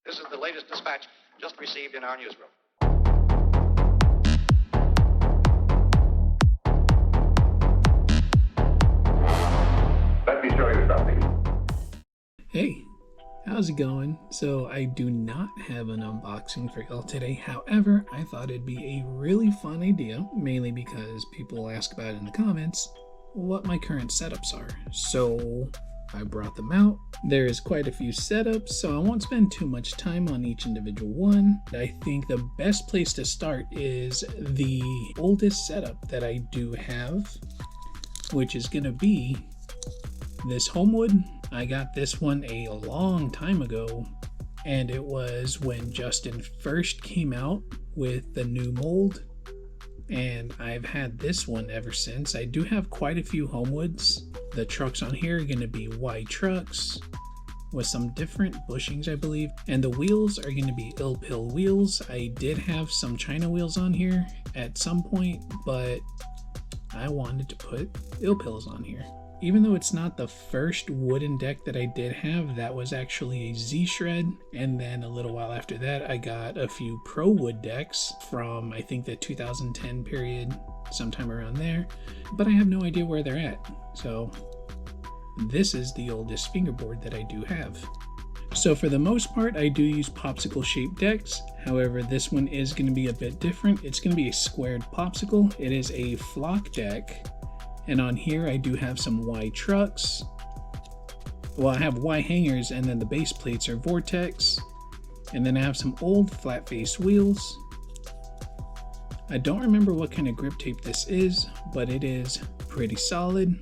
This is the latest dispatch just received in our newsroom. Let me show you something. Hey, how's it going? So I do not have an unboxing for y'all today. However, I thought it'd be a really fun idea, mainly because people ask about it in the comments, what my current setups are. So I brought them out. There is quite a few setups, so I won't spend too much time on each individual one. I think the best place to start is the oldest setup that I do have, which is gonna be this Homewood. I got this one a long time ago, and it was when Justin first came out with the new mold, and I've had this one ever since. I do have quite a few Homewoods. The trucks on here are going to be Y trucks with some different bushings, I believe, and the wheels are going to be Ill-Pill wheels. I did have some China wheels on here at some point, but I wanted to put Ill-Pills on here. Even though it's not the first wooden deck that I did have, that was actually a Z-Shred, and then a little while after that I got a few Pro Wood decks from I think the 2010 period, sometime around there, but I have no idea where they're at. So this is the oldest fingerboard that I do have. So for the most part I do use popsicle shaped decks. However, this one is going to be a bit different. It's going to be a squared popsicle. It is a flock deck. And on here I do have some Y trucks. Well, I have Y hangers, and then the base plates are Vortex. And then I have some old flat face wheels. I don't remember what kind of grip tape this is, but it is pretty solid.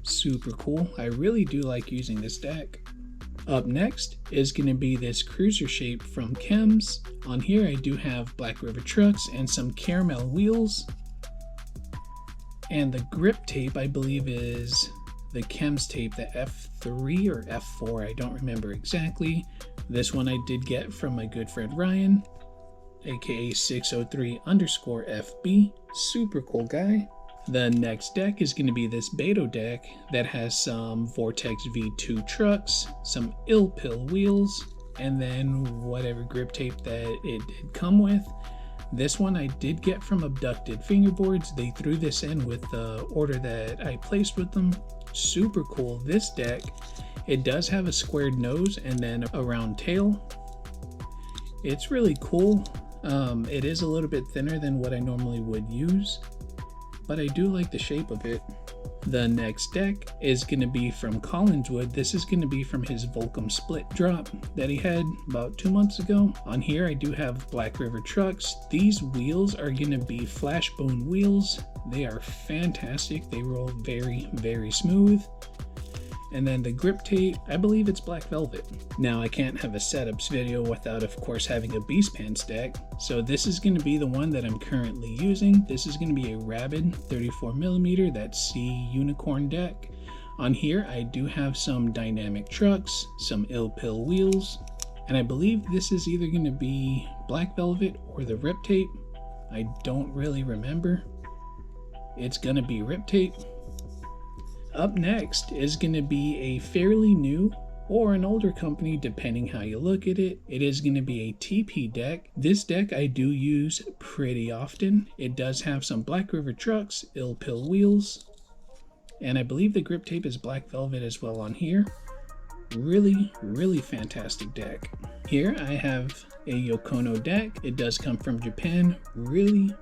Super cool. I really do like using this deck. Up next is going to be this cruiser shape from Chems. On here I do have Black River trucks and some caramel wheels. And the grip tape, I believe, is the Chems tape, the F3 or F4, I don't remember exactly. This one I did get from my good friend Ryan, aka 603_FB. Super cool guy. The next deck is going to be this Beto deck that has some Vortex V2 trucks, some Ill-Pill wheels, and then whatever grip tape that it did come with. This one I did get from Abducted Fingerboards. They threw this in with the order that I placed with them. Super cool. This deck, it does have a squared nose and then a round tail. It's really cool. It is a little bit thinner than what I normally would use, but I do like the shape of it. The next deck is going to be from Collinswood. This is going to be from his Volcom split drop that he had about 2 months ago. On here I do have Black River trucks. These wheels are going to be Flashbone wheels. They are fantastic. They roll very, very smooth. And then the grip tape, I believe it's Black Velvet. Now I can't have a setups video without of course having a Beast Pants deck. So this is going to be the one that I'm currently using. This is going to be a Rabid 34mm, that C Unicorn deck. On here I do have some dynamic trucks, some Ill-Pill wheels, and I believe this is either going to be Black Velvet or the Rip Tape. I don't really remember. It's going to be Rip Tape. Up next is going to be a fairly new or an older company depending how you look at it. It is going to be a TP deck. This deck I do use pretty often. It does have some Black River trucks, Ill-Pill wheels, and I believe the grip tape is Black Velvet as well on here. Really, really fantastic deck. Here I have a Yokono Deck. It does come from Japan. Really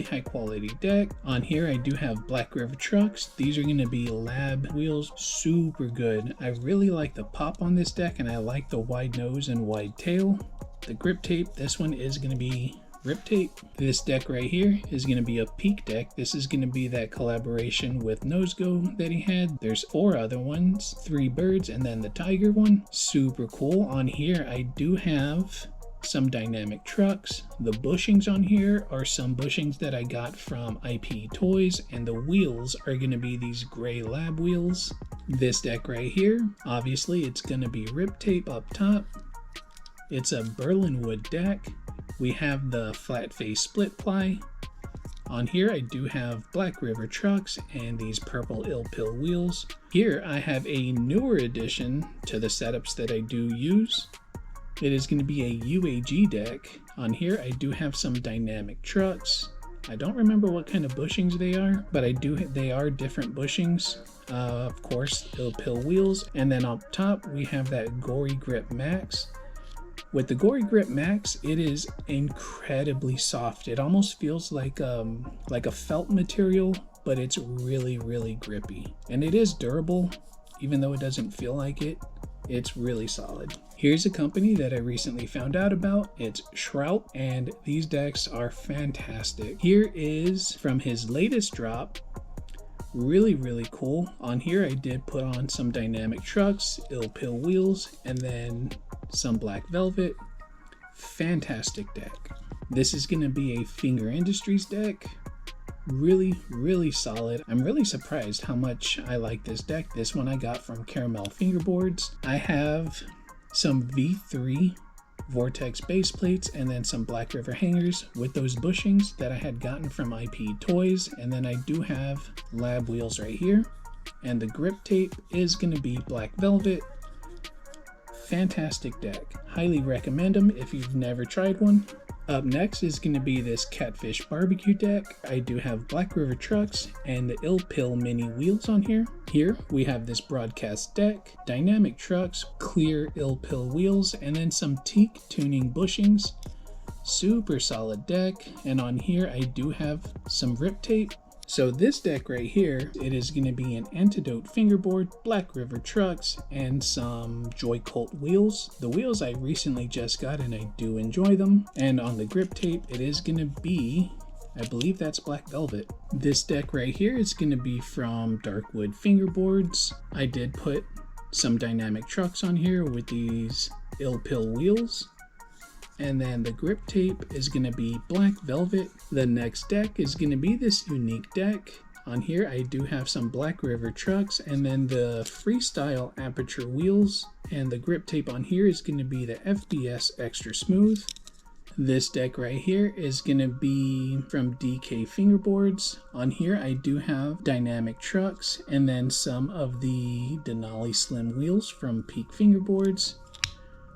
high quality deck. On here I do have Black River trucks. These are going to be lab wheels. Super good. I really like the pop on this deck, and I like the wide nose and wide tail. The grip tape, this one is going to be Rip Tape. This deck right here is going to be a Peak deck. This is going to be that collaboration with Nosego that he had. There's 4 other ones, 3 birds, and then the tiger one. Super cool. On here I do have some dynamic trucks. The bushings on here are some bushings that I got from IP Toys, and the wheels are going to be these gray lab wheels. This deck right here, obviously it's going to be Rip Tape up top. It's a Berlin wood deck. We have the flat face split ply. On here I do have Black River trucks and these purple Ill-Pill wheels. Here I have a newer addition to the setups that I do use. it is going to be a UAG deck. On here, I do have some dynamic trucks. I don't remember what kind of bushings they are, but they are different bushings. Of course, ill pill wheels. And then up top, we have that Gory Grip Max. With the Gory Grip Max, it is incredibly soft. It almost feels like a felt material, but it's really, really grippy. And it is durable, even though it doesn't feel like it. It's really solid. Here's a company that I recently found out about. It's Shrout, and these decks are fantastic. Here is from his latest drop. Really, really cool. On here, I did put on some dynamic trucks, ill pill wheels, and then some black velvet. Fantastic deck. This is going to be a Finger Industries deck. Really, really solid. I'm really surprised how much I like this deck. This one I got from Caramel Fingerboards. I have some V3 Vortex base plates and then some Black River hangers with those bushings that I had gotten from IP Toys. And then I do have lab wheels right here. And the grip tape is going to be black velvet. Fantastic deck. Highly recommend them if you've never tried one. Up next is going to be this Catfish barbecue deck. I do have Black River trucks and the Ill Pill mini wheels on here. Here we have this broadcast deck, dynamic trucks, clear Ill Pill wheels, and then some teak tuning bushings. Super solid deck. And on here I do have some rip tape. So this deck right here, it is going to be an Antidote fingerboard, Black River trucks, and some Joy Colt wheels. The wheels I recently just got and I do enjoy them. And on the grip tape, it is going to be, I believe that's black velvet. This deck right here is going to be from Darkwood fingerboards. I did put some dynamic trucks on here with these Ill Pill wheels. And then the grip tape is going to be black velvet. The next deck is going to be this unique deck. On here I do have some Black River trucks and then the Freestyle Aperture wheels. And the grip tape on here is going to be the FBS Extra Smooth. This deck right here is going to be from DK Fingerboards. On here I do have dynamic trucks and then some of the Denali Slim wheels from Peak Fingerboards.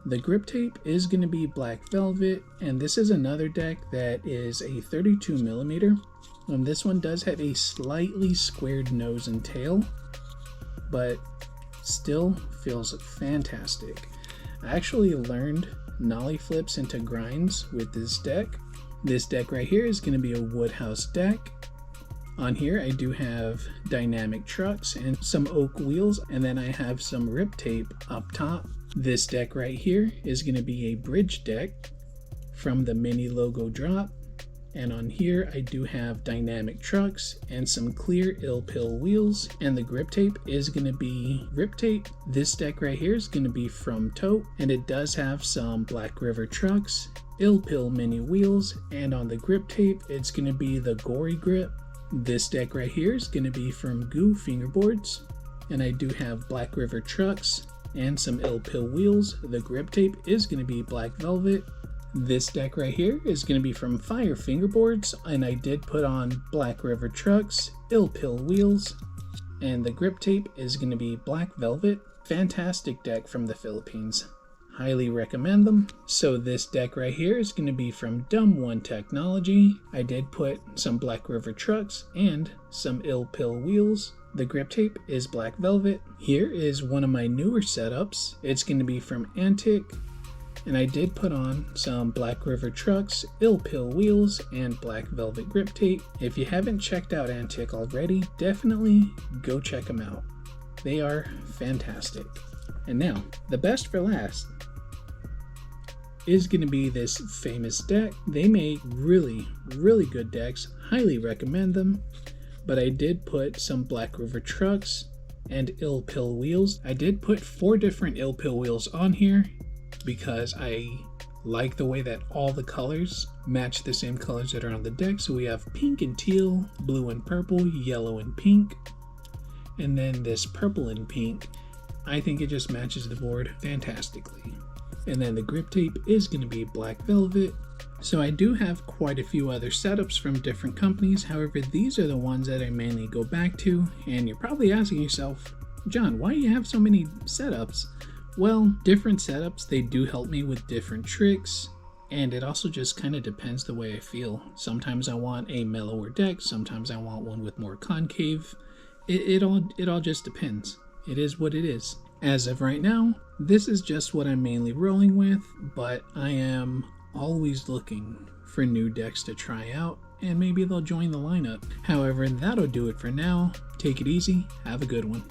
The grip tape is going to be black velvet, and this is another deck that is a 32mm. This one does have a slightly squared nose and tail, but still feels fantastic. I actually learned nollie flips into grinds with this deck. This deck right here is going to be a Woodhouse deck. On here I do have dynamic trucks and some oak wheels, and then I have some rip tape up top. This deck right here is going to be a bridge deck from the mini logo drop. And on here I do have dynamic trucks and some clear Ill Pill wheels. And the grip tape is going to be rip tape. This deck right here is going to be from Tote. And it does have some Black River trucks, Ill Pill mini wheels. And on the grip tape it's going to be the Gory Grip. This deck right here is going to be from Goo Fingerboards. And I do have Black River trucks and some Ill Pill wheels. The grip tape is going to be black velvet. This deck right here is going to be from Fire Fingerboards, and I did put on Black River trucks, Ill Pill wheels, and the grip tape is going to be black velvet. Fantastic deck from the Philippines. Highly recommend them. So this deck right here is going to be from Dumb One Technology. I did put some Black River trucks and some Ill Pill wheels. The grip tape is black velvet. Here is one of my newer setups. It's going to be from Antic, and I did put on some Black River trucks, Ill Pill wheels, and black velvet grip tape. If you haven't checked out Antic already, definitely go check them out. They are fantastic. And now, the best for last is going to be this famous deck. They make really, really good decks. Highly recommend them. But I did put some Black River trucks and Ill Pill wheels. I did put 4 different Ill Pill wheels on here because I like the way that all the colors match the same colors that are on the deck. So we have pink and teal, blue and purple, yellow and pink, and then this purple and pink. I think it just matches the board fantastically. And then the grip tape is going to be black velvet. So I do have quite a few other setups from different companies. However, these are the ones that I mainly go back to. And you're probably asking yourself, John, why do you have so many setups? Well, different setups, they do help me with different tricks, and it also just kind of depends the way I feel. Sometimes I want a mellower deck, sometimes I want one with more concave. It all just depends. It is what it is. As of right now, this is just what I'm mainly rolling with, but I am always looking for new decks to try out, and maybe they'll join the lineup. However, that'll do it for now. Take it easy, have a good one.